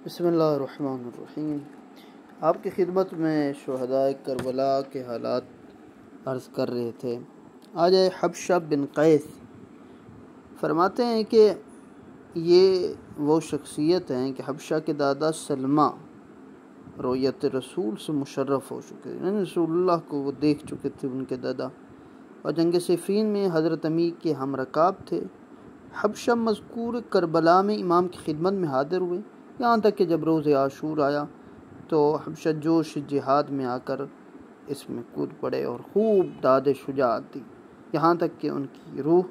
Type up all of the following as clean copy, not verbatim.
बिस्मिल्लाहिर्रहमानिर्रहीम। आपकी खिदमत में शुहदाए करबला के हालात अर्ज़ कर रहे थे। आज हबशा बिन कैस फरमाते हैं कि ये वो शख्सियत हैं कि हबशा के दादा सलमा रोयत रसूल से मुशर्रफ़ हो चुके थे, यानी रसूलुल्लाह को वो देख चुके थे उनके दादा, और जंग सिफ़ीन में हज़रत अमीर के हमरकाब थे। हबशा मज़कूर करबला में इमाम की खिदमत में हाज़िर हुए, यहाँ तक कि जब रोज़ आशूर आया तो हबशा जोश जिहाद में आकर इसमें कूद पड़े और खूब दाद शुजाअत दी, यहाँ तक कि उनकी रूह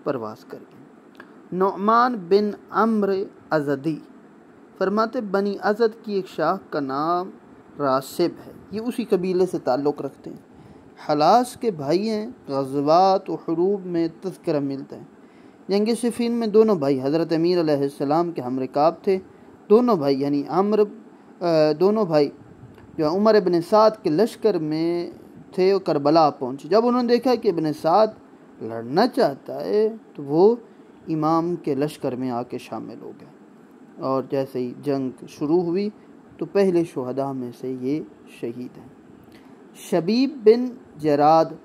परवास कर गई। नुअमान बिन अम्र अज़दी फरमाते बनी अज़द की एक शाख का नाम रासिब है, ये उसी कबीले से ताल्लुक़ रखते हैं। हलास के भाई हैं। ग़ज़वात व हुरूब में तज़किरा मिलता है। जंग सिफ़ीन में दोनों भाई हज़रत अमीर अलैहिस्सलाम के हमरकाब थे। दोनों भाई यानी दोनों भाई जो उमर इब्न साद के लश्कर में थे वो करबला पहुँचे। जब उन्होंने देखा कि इब्न साद लड़ना चाहता है तो वो इमाम के लश्कर में आके शामिल हो गए, और जैसे ही जंग शुरू हुई तो पहले शुहदा में से ये शहीद हैं। शबीब बिन जराद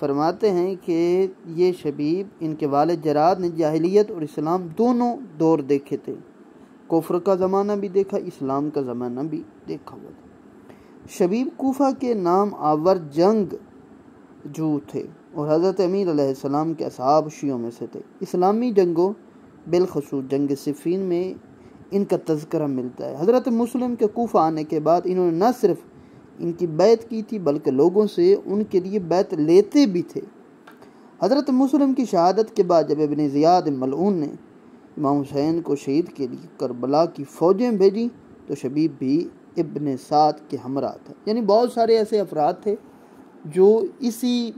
फरमाते हैं कि ये शबीब, इनके वालिद जराद ने जाहिलियत और इस्लाम दोनों दौर देखे थे। कुफ्र का ज़माना भी देखा, इस्लाम का ज़माना भी देखा हुआ था। शबीब कूफा के नाम आवर जंग जू थे और हज़रत अमीर अलैहिस्सलाम के असहाब शियों में से थे। इस्लामी जंगों बिलखसूस जंग सिफ़ीन में इनका तज़किरा मिलता है। हज़रत मुस्लिम के कूफा आने के बाद इन्होंने न सिर्फ इनकी बैत की थी बल्कि लोगों से उनके लिए बैत लेते भी थे। हज़रत मुस्लिम की शहादत के बाद जब इब्न ज़ियाद मलऊन ने इमाम हुसैन को शहीद के लिए करबला की फ़ौजें भेजी तो शबीब भी इब्न साद के हमरा था। यानी बहुत सारे ऐसे अफराद थे जो इसी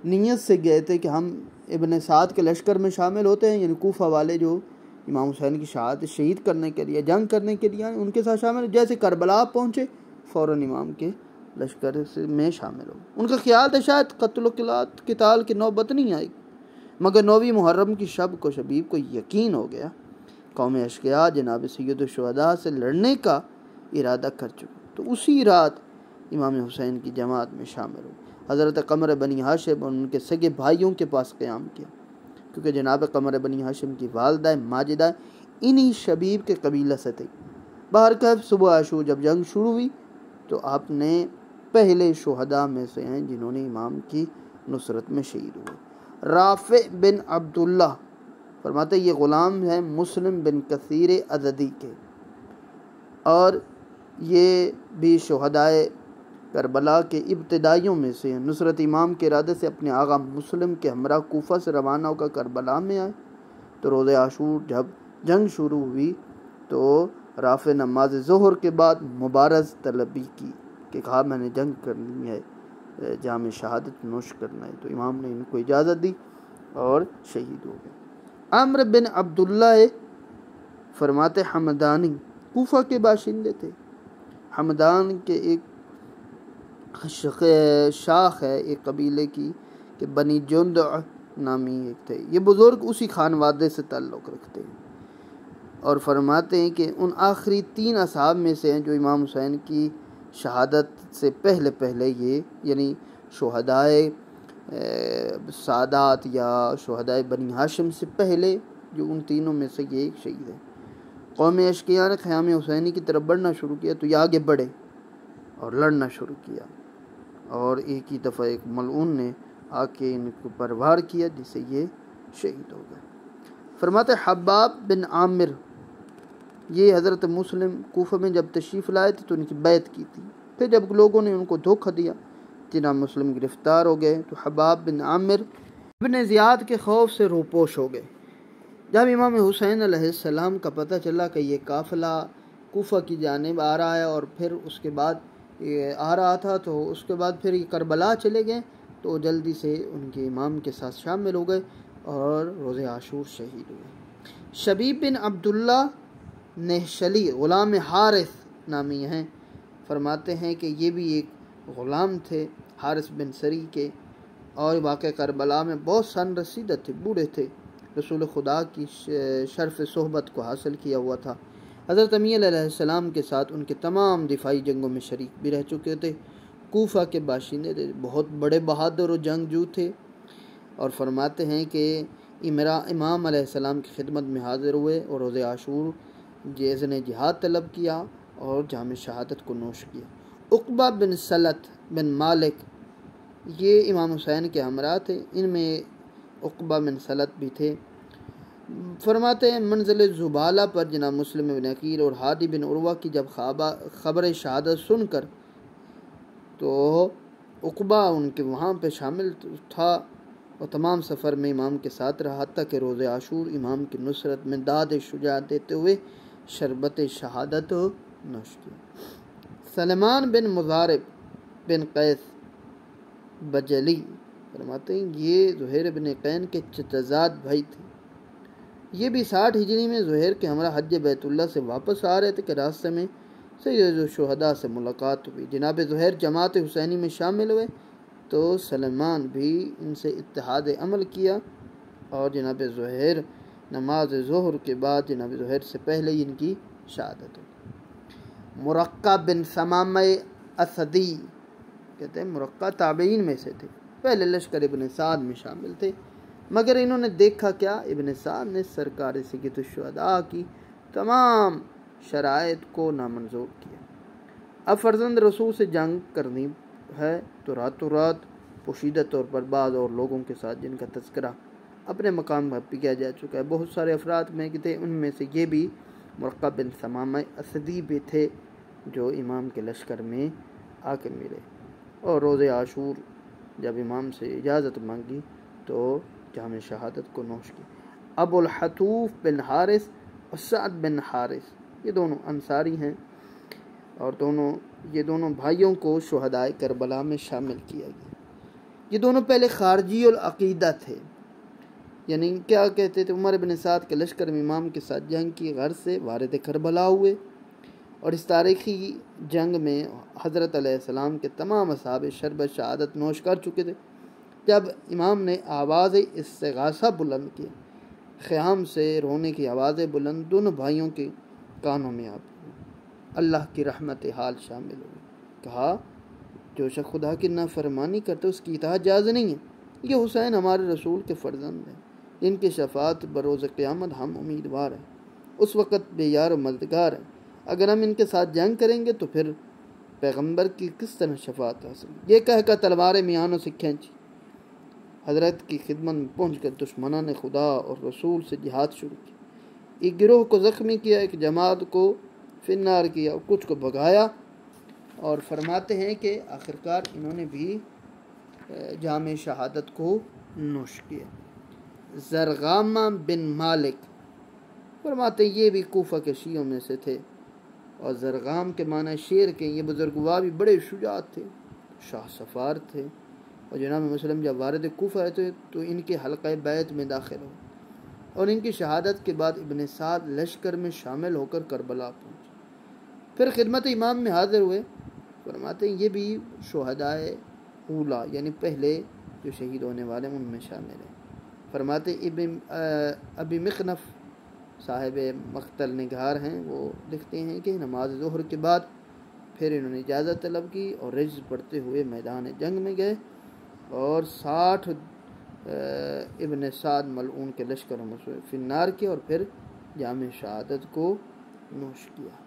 नीयत से गए थे कि हम इब्न साद के लश्कर में शामिल होते हैं, यानी कूफा वाले जो इमाम हुसैन की शहादत शहीद करने के लिए, जंग करने के लिए उनके साथ शामिल। जैसे करबला पहुँचे फ़ौरन इमाम के लश्कर में शामिल हो। उनका ख्याल था शायद क़त्ल क़िताल की नौबत नहीं आई, मगर 9वीं मुहर्रम की शब को शबीब को यकीन हो गया कौम अशकिया जनाब सैयद शुहदा से लड़ने का इरादा कर चुके। तो उसी रात इमाम हुसैन की जमात में शामिल हो। हज़रत क़मर बनी हाशिम और उनके सगे भाइयों के पास क़याम किया, क्योंकि जनाब क़मर बनी हाशिम की वालदा माजिदा इन्हीं शबीब के कबीला से थी। बहरकैफ सुबह आशूर जब जंग शुरू हुई तो आपने पहले शुहदा में से हैं जिन्होंने इमाम की नुसरत में शहीद हुए। राफ़े बिन अब्दुल्ला फरमाते ये ग़ुलाम हैं मुस्लिम बिन कसीर अज़दी के, और ये भी शुहदाए करबला के इब्तिदाइयों में से हैं। नुसरत इमाम के इरादे से अपने आगा मुस्लिम के हमरा कूफा से रवाना होकर करबला में आए। तो रोज़े आशूर जब जंग शुरू हुई तो राफ़े नमाज ज़ोहर के बाद मुबारज़ तलबी की कि कहा मैंने जंग करनी है, जाम शहादत नोश करना है। तो इमाम ने इनको इजाज़त दी और शहीद हो गए। अम्र बिन अब्दुल्ला फरमाते हमदानी कूफा के बाशिंदे थे। हमदान के एक शाख है एक कबीले की कि बनी जुंद नामी एक थे। ये बुज़ुर्ग उसी खानवादे से ताल्लुक़ रखते हैं और फरमाते हैं कि उन आखिरी 3 असहाब में से हैं जो इमाम हुसैन की शहादत से पहले ये यानी शुहदाए सादात या शुहदाए बनी हाशिम से पहले जो उन तीनों में से ये एक शहीद है। कौम अशकिया ने ख़याम हुसैनी की तरफ बढ़ना शुरू किया तो ये आगे बढ़े और लड़ना शुरू किया, और एक ही दफ़ा एक मलऊन ने आके इनको परवार किया जिससे ये शहीद हो गए। फरमाते हब्बाब बिन आमिर ये हज़रत मुस्लिम कूफा में जब तशरीफ़ लाए थे तो उनकी बैत की थी। फिर जब लोगों ने उनको धोखा दिया जनाब मुस्लिम गिरफ़्तार हो गए तो हब्बाब बिन आमिर इब्न ज़ियाद के खौफ से रूपोश हो गए। जब इमाम हुसैन अलैहिस्सलाम का पता चला कि ये काफ़िला कूफा की जानिब आ रहा है और फिर उसके बाद ये आ रहा था, तो उसके बाद फिर ये करबला चले गए, तो जल्दी से उनके इमाम के साथ शामिल हो गए और रोज़े आशूर शहीद हुए। शबीब बिन अब्दुल्ला नेहशली ग़ुलाम हारिस नामी हैं। फरमाते हैं कि ये भी एक ग़ुलाम थे हारिस बिन सरी के, और वाक़े करबला में बहुत सन रसीदा थे, बूढ़े थे, रसूल खुदा की शर्फ़ सोहबत को हासिल किया हुआ था। हज़रत अमी अलैहिस्सलाम के साथ उनके तमाम दिफाई जंगों में शरीक भी रह चुके थे। कूफा के बाशिंदे थे, बहुत बड़े बहादुर और जंगजू थे। और फरमाते हैं कि इमाम अलैहिस्सलाम की खिदमत में हाज़िर हुए और रोज़े आशूर जैसे ने जिहाद तलब किया और जाम शहादत को नोश किया। उक़बा बिन सलत बिन मालिक ये इमाम हुसैन के हमरा थे, इनमें उक़बा बिन सलत भी थे। फरमाते हैं मंज़िल ज़ुबाला पर जनाब मुस्लिम बिन अकील और हादी बिन उर्वा की जब ख़बर शहादत सुनकर तो उक़बा उनके वहाँ पे शामिल था और तमाम सफ़र में इमाम के साथ रहा, तक रोज़े आशूर इमाम की नुसरत में दाद शुजाअत देते हुए शरबत शहादत नोश किया। सलमान बिन मुज़ारिब बिन कैस बजली फरमाते हैं ये ज़ुहैर बिन कैन के चचज़ाद भाई थे। ये भी 60 हिजरी में ज़ुहैर के हमरा हज बैतुल्लाह से वापस आ रहे थे कि रास्ते में सैयद शुहदा से मुलाकात हुई। जनाब ज़ुहैर जमात हुसैनी में शामिल हुए तो सलमान भी इनसे इत्तेहाद अमल किया और जनाब ज़ुहैर नमाज ज़ोहर के बाद जनाब ज़ुहैर से पहले ही इनकी शहादत हुई। मुरक्का बिन समाम असदी कहते हैं मुरक्का ताबईन में से थे, पहले लश्कर इब्न साद में शामिल थे, मगर इन्होंने देखा क्या, इब्न साद ने सरकार सय्यद शुहदा की तमाम शराइत को नामंजूर किया। अब फर्जंद रसूल से जंग करनी है तो रातों रात पोशीदा तौर पर बाज़ और लोगों के साथ जिनका तस्करा अपने मकाम पर किया जा चुका है, बहुत सारे अफराद में थे, उनमें से ये भी मुरक्का बिन समाम असदी भी थे जो इमाम के लश्कर में आके मिले और रोज़े आशूर जब इमाम से इजाज़त मांगी तो जाम शहादत को नोश की। अबुल हतूफ बिन हारिस और सअद बिन हारिस ये दोनों अंसारी हैं और ये दोनों भाइयों को शुहदाए करबला में शामिल किया गया। ये दोनों पहले खारजी और अकीदा थे, यानी क्या कहते थे, उमर बिन साद के लश्कर में इमाम के साथ जंग की गर्ज से वारिद करबला हुए और इस तारीख़ी जंग में हज़रत अलैहिस्सलाम के तमाम असहाब शरबत शहादत नोश कर चुके थे। जब इमाम ने आवाज़ इस्तिग़ासा बुलंद की, ख़याम से रोने की आवाज़ें बुलंद दोनों भाइयों के कानों में आप अल्लाह की रहमत हाल शामिल हुई। कहा जो शख्स खुदा की नाफरमानी करते उसकी इताअत जायज़ नहीं है। ये हुसैन हमारे रसूल के फ़र्जंद हैं, इनकी शफ़ाअत बरोज़ क़यामत हम उम्मीदवार हैं, उस वक़्त बेयार मददगार हैं। अगर हम इनके साथ जंग करेंगे तो फिर पैगम्बर की किस तरह शफ़ाअत हासिल। ये कहकर तलवारें मियानों से खींची, हज़रत की खिदमत में पहुँच कर दुश्मनों ने खुदा और रसूल से जिहाद शुरू की। एक गिरोह को ज़ख्मी किया, एक जमात को फिन्नार किया, कुछ को भगाया और फरमाते हैं कि आखिरकार इन्होंने भी जाम शहादत को नोश किया। ज़रगामा बिन मालिक फरमाते ये भी कूफा के शियों में से थे और ज़रगाम के माना शेर के। ये बुजुर्गवा भी बड़े शुजात थे, शाह सफ़ार थे और जनाब मुस्लिम जब वारिद कूफा रहते तो इनके हल्क़े बैत में दाखिल हो और इनकी शहादत के बाद इब्न साद लश्कर में शामिल होकर करबला पहुँचे, फिर खिदमत इमाम में हाज़िर हुए। फरमाते हैं ये भी शुहदाए ऊला यानी पहले जो शहीद होने वाले उनमें शामिल हैं। फरमाते अबी मिखनफ़ साहिब मख्तल निगार हैं, वो लिखते हैं कि नमाज ज़ोहर के बाद फिर इन्होंने इजाज़त तलब की और रिज्ज़ पढ़ते हुए मैदान जंग में गए और 60 इब्न साद मलऊन के लश्कर में फिन्नार किया और फिर जाम शहादत को नोश किया।